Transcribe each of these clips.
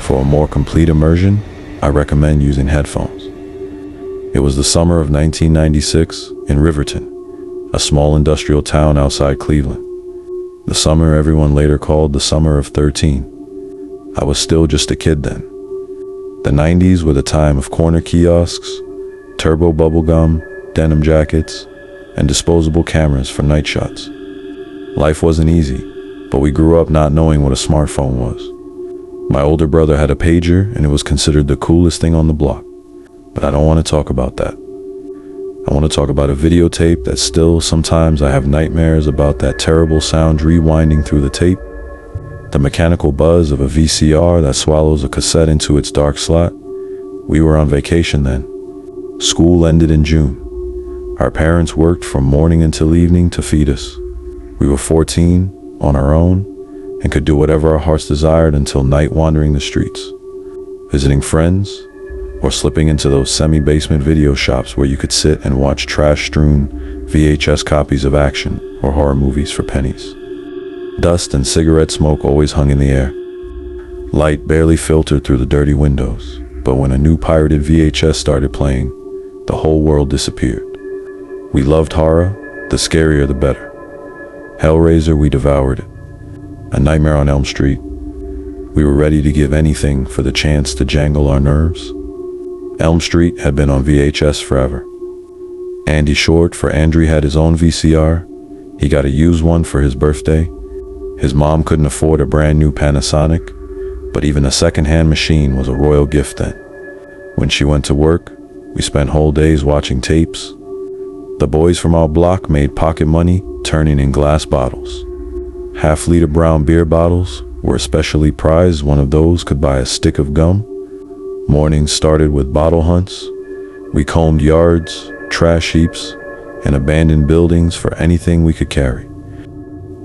For a more complete immersion, I recommend using headphones. It was the summer of 1996 in Riverton, a small industrial town outside Cleveland. The summer everyone later called the summer of 13. I was still just a kid then. The 90s were the time of corner kiosks, turbo bubblegum, denim jackets, and disposable cameras for night shots. Life wasn't easy, but we grew up not knowing what a smartphone was. My older brother had a pager, and it was considered the coolest thing on the block. But I don't want to talk about that. I want to talk about a videotape that still sometimes I have nightmares about, that terrible sound rewinding through the tape, the mechanical buzz of a VCR that swallows a cassette into its dark slot. We were on vacation then. School ended in June. Our parents worked from morning until evening to feed us. We were 14, on our own, and could do whatever our hearts desired until night, wandering the streets, visiting friends, or slipping into those semi-basement video shops where you could sit and watch trash-strewn VHS copies of action or horror movies for pennies. Dust and cigarette smoke always hung in the air. Light barely filtered through the dirty windows, but when a new pirated VHS started playing, the whole world disappeared. We loved horror, the scarier the better. Hellraiser, we devoured it. A Nightmare on Elm Street. We were ready to give anything for the chance to jangle our nerves. Elm Street had been on VHS forever. Andy, short for Andrew, had his own VCR. He got a used one for his birthday. His mom couldn't afford a brand new Panasonic, but even a second-hand machine was a royal gift then. When she went to work, we spent whole days watching tapes. The boys from our block made pocket money turning in glass bottles. Half-liter brown beer bottles were especially prized. One of those could buy a stick of gum. Mornings started with bottle hunts. We combed yards, trash heaps, and abandoned buildings for anything we could carry.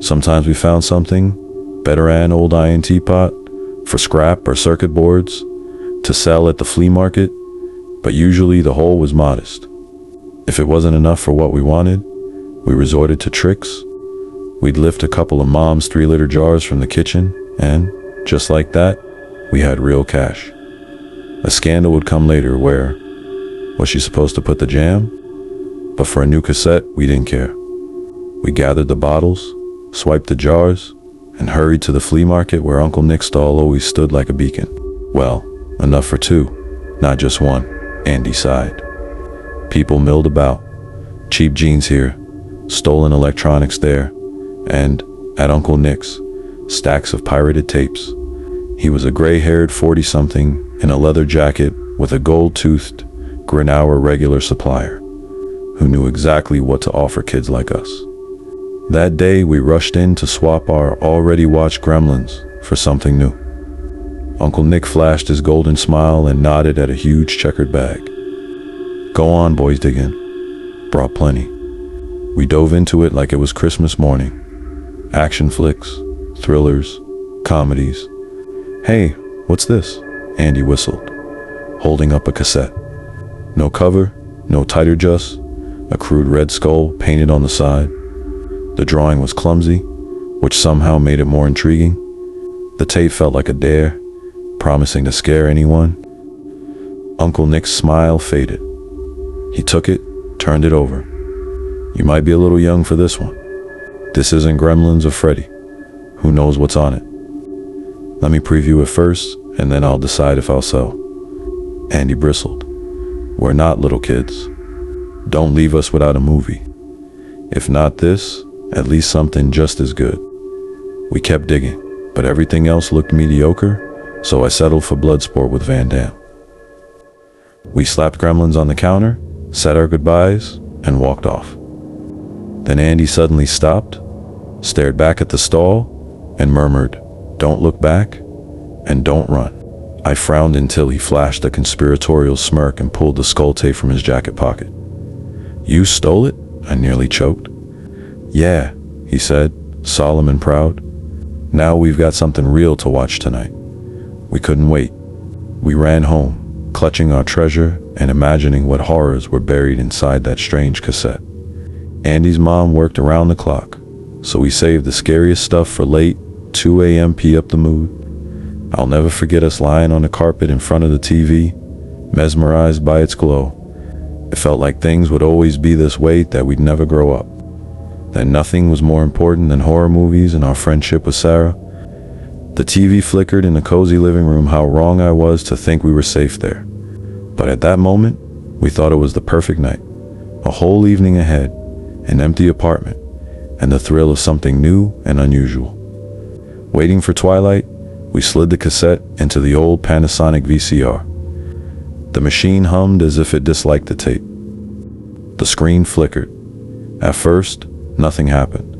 Sometimes we found something, better an old iron teapot, for scrap or circuit boards, to sell at the flea market, but usually the haul was modest. If it wasn't enough for what we wanted, we resorted to tricks. We'd lift a couple of Mom's 3-liter jars from the kitchen, and, just like that, we had real cash. A scandal would come later where, was she supposed to put the jam? But for a new cassette, we didn't care. We gathered the bottles, swiped the jars, and hurried to the flea market where Uncle Nick's stall always stood like a beacon. Well, enough for two, not just one, Andy sighed. People milled about, cheap jeans here, stolen electronics there, and, at Uncle Nick's, stacks of pirated tapes. He was a gray-haired 40-something in a leather jacket with a gold-toothed, Grenauer regular supplier, who knew exactly what to offer kids like us. That day, we rushed in to swap our already watched Gremlins for something new. Uncle Nick flashed his golden smile and nodded at a huge checkered bag. Go on, boys, dig in. Brought plenty. We dove into it like it was Christmas morning. Action flicks, thrillers, comedies. Hey, what's this? Andy whistled, holding up a cassette. No cover, no title, just a crude red skull painted on the side. The drawing was clumsy, which somehow made it more intriguing. The tape felt like a dare, promising to scare anyone. Uncle Nick's smile faded. He took it, turned it over. You might be a little young for this one. This isn't Gremlins or Freddy. Who knows what's on it? Let me preview it first, and then I'll decide if I'll sell. Andy bristled. We're not little kids. Don't leave us without a movie. If not this, at least something just as good. We kept digging, but everything else looked mediocre, so I settled for Bloodsport with Van Damme. We slapped Gremlins on the counter, said our goodbyes, and walked off. Then Andy suddenly stopped, stared back at the stall, and murmured, "Don't look back, and don't run." I frowned until he flashed a conspiratorial smirk and pulled the skull tape from his jacket pocket. You stole it? I nearly choked. Yeah, he said, solemn and proud. Now we've got something real to watch tonight. We couldn't wait. We ran home, clutching our treasure and imagining what horrors were buried inside that strange cassette. Andy's mom worked around the clock, so we saved the scariest stuff for late 2 a.m. P up the mood. I'll never forget us lying on the carpet in front of the TV, mesmerized by its glow. It felt like things would always be this way, that we'd never grow up. That nothing was more important than horror movies and our friendship with Sarah. The TV flickered in the cozy living room. How wrong I was to think we were safe there. But at that moment, we thought it was the perfect night. A whole evening ahead, an empty apartment, and the thrill of something new and unusual. Waiting for twilight, we slid the cassette into the old Panasonic VCR. The machine hummed as if it disliked the tape. The screen flickered. At first, nothing happened.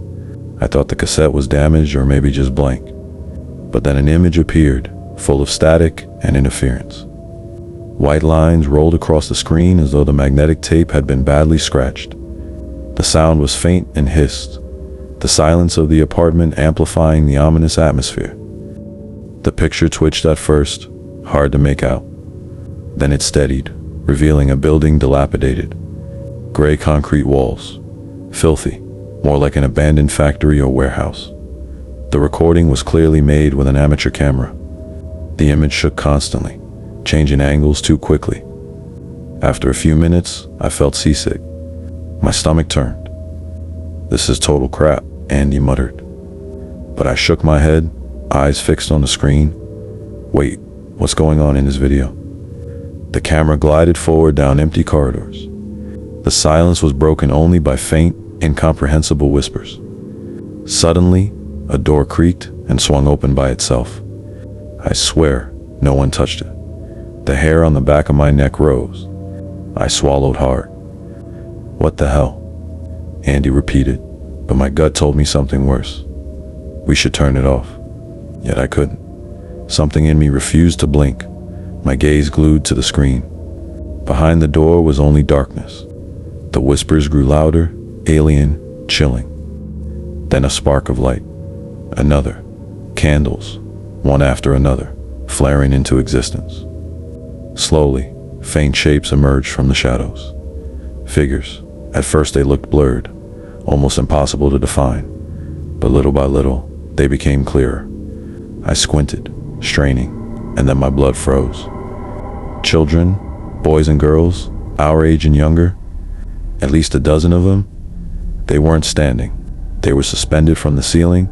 I thought the cassette was damaged or maybe just blank. But then an image appeared, full of static and interference. White lines rolled across the screen as though the magnetic tape had been badly scratched. The sound was faint and hissed, the silence of the apartment amplifying the ominous atmosphere. The picture twitched at first, hard to make out. Then it steadied, revealing a building dilapidated. Gray concrete walls, filthy, more like an abandoned factory or warehouse. The recording was clearly made with an amateur camera. The image shook constantly, changing angles too quickly. After a few minutes, I felt seasick. My stomach turned. "This is total crap," Andy muttered. But I shook my head, eyes fixed on the screen. Wait, what's going on in this video? The camera glided forward down empty corridors. The silence was broken only by faint, incomprehensible whispers. Suddenly, a door creaked and swung open by itself. I swear, no one touched it. The hair on the back of my neck rose. I swallowed hard. "What the hell?" Andy repeated, but my gut told me something worse. We should turn it off. Yet I couldn't. Something in me refused to blink, my gaze glued to the screen. Behind the door was only darkness. The whispers grew louder, alien, chilling. Then a spark of light. Another. Candles, one after another, flaring into existence. Slowly, faint shapes emerged from the shadows. Figures. At first they looked blurred, almost impossible to define. But little by little, they became clearer. I squinted, straining, and then my blood froze. Children, boys and girls, our age and younger, at least a dozen of them. They weren't standing. They were suspended from the ceiling.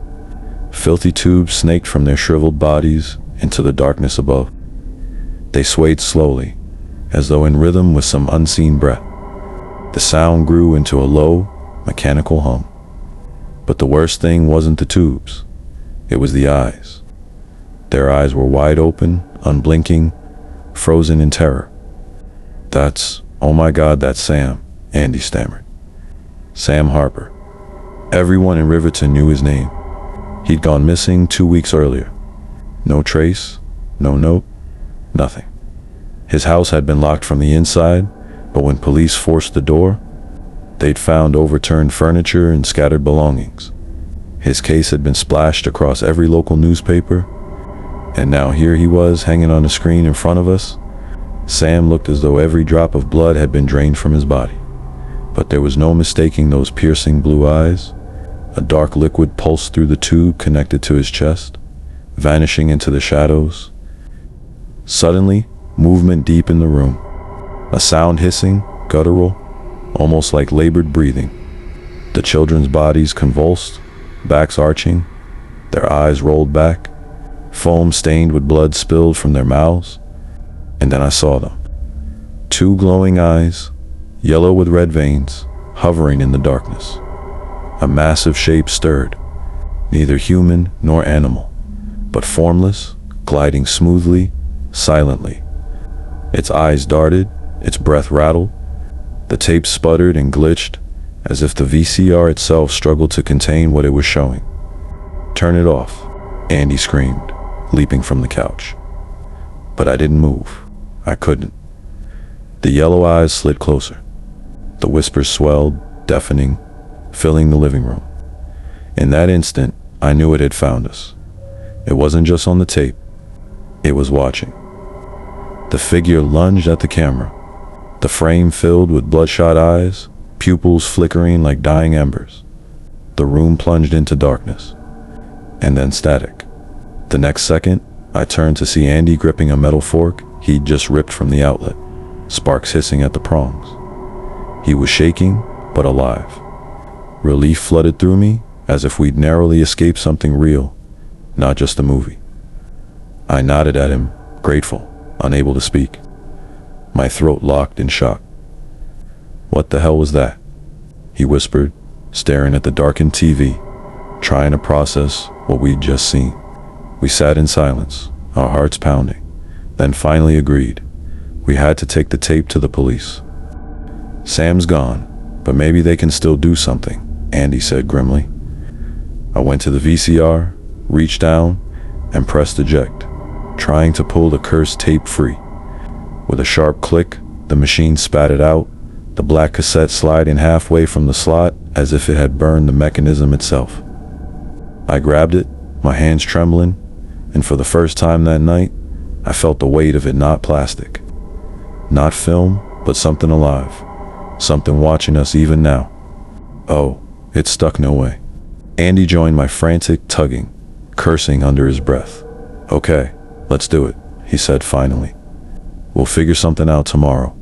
Filthy tubes snaked from their shriveled bodies into the darkness above. They swayed slowly, as though in rhythm with some unseen breath. The sound grew into a low, mechanical hum. But the worst thing wasn't the tubes. It was the eyes. Their eyes were wide open, unblinking, frozen in terror. "Oh my God, that's Sam," Andy stammered. Sam Harper. Everyone in Riverton knew his name. He'd gone missing 2 weeks earlier. No trace, no note, nothing. His house had been locked from the inside, but when police forced the door, they'd found overturned furniture and scattered belongings. His case had been splashed across every local newspaper, and now here he was hanging on a screen in front of us. Sam looked as though every drop of blood had been drained from his body. But there was no mistaking those piercing blue eyes. A dark liquid pulsed through the tube connected to his chest, vanishing into the shadows. Suddenly, movement deep in the room. A sound hissing, guttural, almost like labored breathing. The children's bodies convulsed, backs arching, their eyes rolled back, foam stained with blood spilled from their mouths. And then I saw them. 2 glowing eyes, yellow with red veins, hovering in the darkness. A massive shape stirred, neither human nor animal, but formless, gliding smoothly, silently. Its eyes darted, its breath rattled. The tape sputtered and glitched, as if the VCR itself struggled to contain what it was showing. "Turn it off," Andy screamed, leaping from the couch. But I didn't move. I couldn't. The yellow eyes slid closer. The whispers swelled, deafening, filling the living room. In that instant, I knew it had found us. It wasn't just on the tape. It was watching. The figure lunged at the camera, the frame filled with bloodshot eyes, pupils flickering like dying embers. The room plunged into darkness, and then static. The next second, I turned to see Andy gripping a metal fork he'd just ripped from the outlet, sparks hissing at the prongs. He was shaking, but alive. Relief flooded through me, as if we'd narrowly escaped something real, not just a movie. I nodded at him, grateful, unable to speak. My throat locked in shock. "What the hell was that?" he whispered, staring at the darkened TV, trying to process what we'd just seen. We sat in silence, our hearts pounding, then finally agreed. We had to take the tape to the police. "Sam's gone, but maybe they can still do something," Andy said grimly. I went to the VCR, reached down, and pressed eject, trying to pull the cursed tape free. With a sharp click, the machine spat it out, the black cassette sliding halfway from the slot as if it had burned the mechanism itself. I grabbed it, my hands trembling, and for the first time that night, I felt the weight of it, not plastic. Not film, but something alive. Something watching us even now. "Oh, it's stuck, no way." Andy joined my frantic tugging, cursing under his breath. "Okay, let's do it," he said finally. "We'll figure something out tomorrow.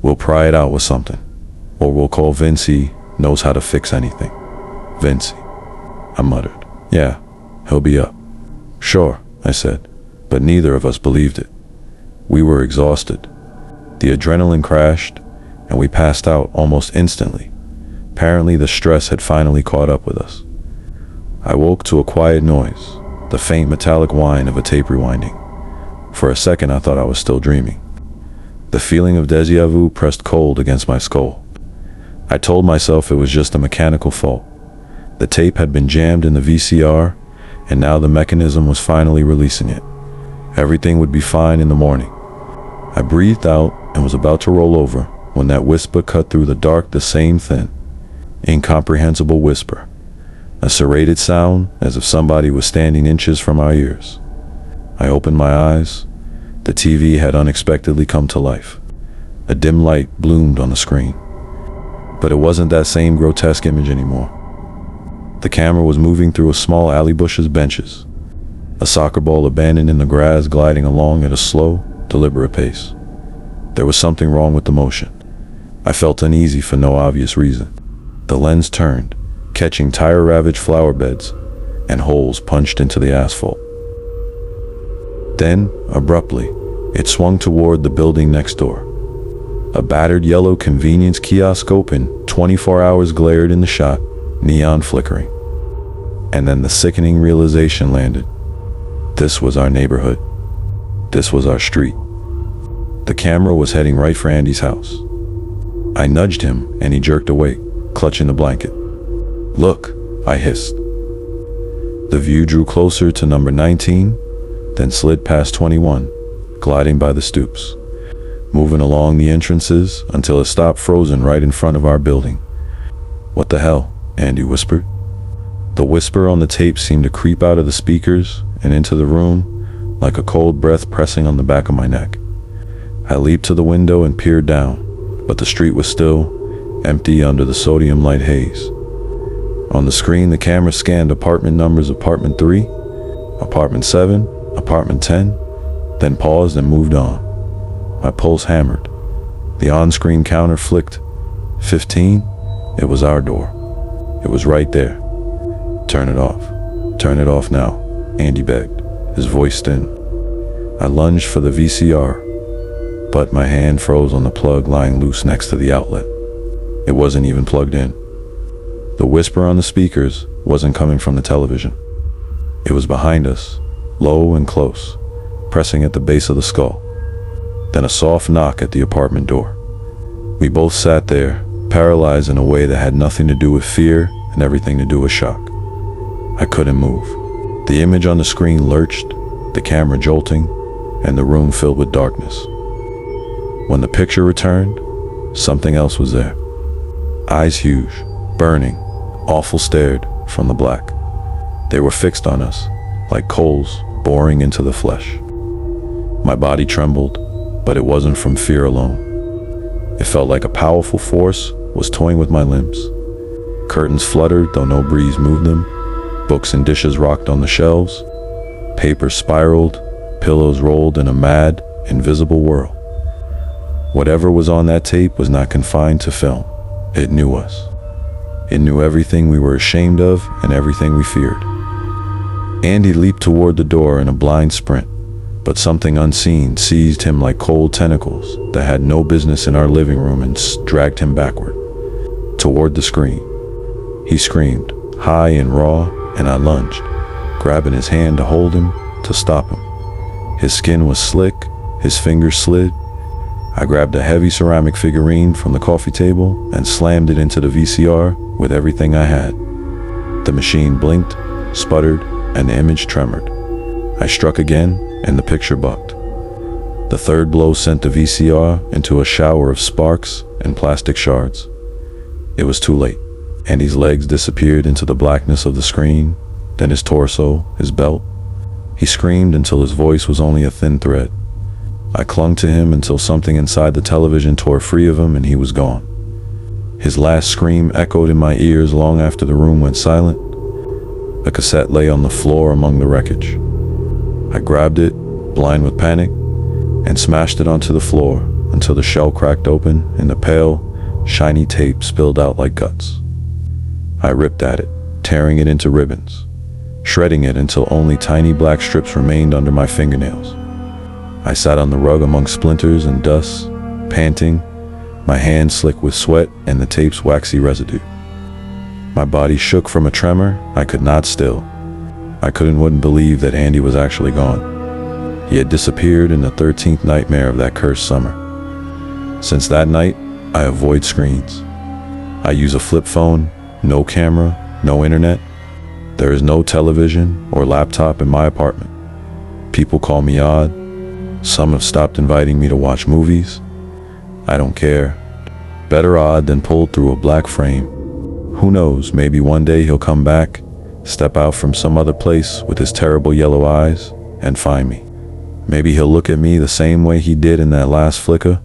We'll pry it out with something. Or we'll call Vince, he knows how to fix anything." "Vince," I muttered. "Yeah, he'll be up." "Sure," I said, but neither of us believed it. We were exhausted. The adrenaline crashed, and we passed out almost instantly. Apparently the stress had finally caught up with us. I woke to a quiet noise, the faint metallic whine of a tape rewinding. For a second I thought I was still dreaming. The feeling of déjà vu pressed cold against my skull. I told myself it was just a mechanical fault. The tape had been jammed in the VCR, and now the mechanism was finally releasing it. Everything would be fine in the morning. I breathed out and was about to roll over when that whisper cut through the dark, the same thin, incomprehensible whisper. A serrated sound as if somebody was standing inches from our ears. I opened my eyes. The TV had unexpectedly come to life. A dim light bloomed on the screen. But it wasn't that same grotesque image anymore. The camera was moving through a small alley bush's benches. A soccer ball abandoned in the grass gliding along at a slow, deliberate pace. There was something wrong with the motion. I felt uneasy for no obvious reason. The lens turned, catching tire-ravaged flower beds and holes punched into the asphalt. Then, abruptly, it swung toward the building next door. A battered yellow convenience kiosk open, 24 hours glared in the shot, neon flickering. And then the sickening realization landed. This was our neighborhood. This was our street. The camera was heading right for Andy's house. I nudged him, and he jerked awake, clutching the blanket. "Look," I hissed. The view drew closer to number 19, then slid past 21, gliding by the stoops, moving along the entrances until it stopped frozen right in front of our building. "What the hell?" Andy whispered. The whisper on the tape seemed to creep out of the speakers and into the room like a cold breath pressing on the back of my neck. I leaped to the window and peered down, but the street was still, empty under the sodium light haze. On the screen, the camera scanned apartment numbers: apartment 3, apartment 7, apartment 10, then paused and moved on. My pulse hammered. The on-screen counter flicked. 15. It was our door. It was right there. "Turn it off. Turn it off now," Andy begged, his voice thin. I lunged for the VCR, but my hand froze on the plug lying loose next to the outlet. It wasn't even plugged in. The whisper on the speakers wasn't coming from the television. It was behind us, low and close, pressing at the base of the skull. Then a soft knock at the apartment door. We both sat there, paralyzed in a way that had nothing to do with fear and everything to do with shock. I couldn't move. The image on the screen lurched, the camera jolting, and the room filled with darkness. When the picture returned, something else was there. Eyes huge, burning, awful stared from the black. They were fixed on us, like coals boring into the flesh. My body trembled, but it wasn't from fear alone. It felt like a powerful force was toying with my limbs. Curtains fluttered, though no breeze moved them. Books and dishes rocked on the shelves. Paper spiraled, pillows rolled in a mad, invisible whirl. Whatever was on that tape was not confined to film. It knew us. It knew everything we were ashamed of and everything we feared. Andy leaped toward the door in a blind sprint, but something unseen seized him like cold tentacles that had no business in our living room and dragged him backward, toward the screen. He screamed, high and raw, and I lunged, grabbing his hand to hold him, to stop him. His skin was slick, his fingers slid. I grabbed a heavy ceramic figurine from the coffee table and slammed it into the VCR with everything I had. The machine blinked, sputtered, and the image tremored. I struck again, and the picture bucked. The third blow sent the VCR into a shower of sparks and plastic shards. It was too late. Andy's legs disappeared into the blackness of the screen, then his torso, his belt. He screamed until his voice was only a thin thread. I clung to him until something inside the television tore free of him and he was gone. His last scream echoed in my ears long after the room went silent. The cassette lay on the floor among the wreckage. I grabbed it, blind with panic, and smashed it onto the floor until the shell cracked open and the pale, shiny tape spilled out like guts. I ripped at it, tearing it into ribbons, shredding it until only tiny black strips remained under my fingernails. I sat on the rug among splinters and dust, panting, my hands slick with sweat and the tape's waxy residue. My body shook from a tremor I could not still. I wouldn't believe that Andy was actually gone. He had disappeared in the 13th nightmare of that cursed summer. Since that night, I avoid screens. I use a flip phone, no camera, no internet. There is no television or laptop in my apartment. People call me odd. Some have stopped inviting me to watch movies. I don't care. Better odd than pulled through a black frame. Who knows, maybe one day he'll come back, step out from some other place with his terrible yellow eyes, and find me. Maybe he'll look at me the same way he did in that last flicker,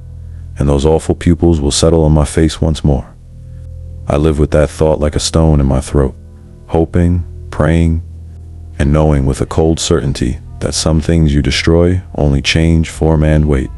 and those awful pupils will settle on my face once more. I live with that thought like a stone in my throat, hoping, praying, and knowing with a cold certainty that some things you destroy only change, form, and weight.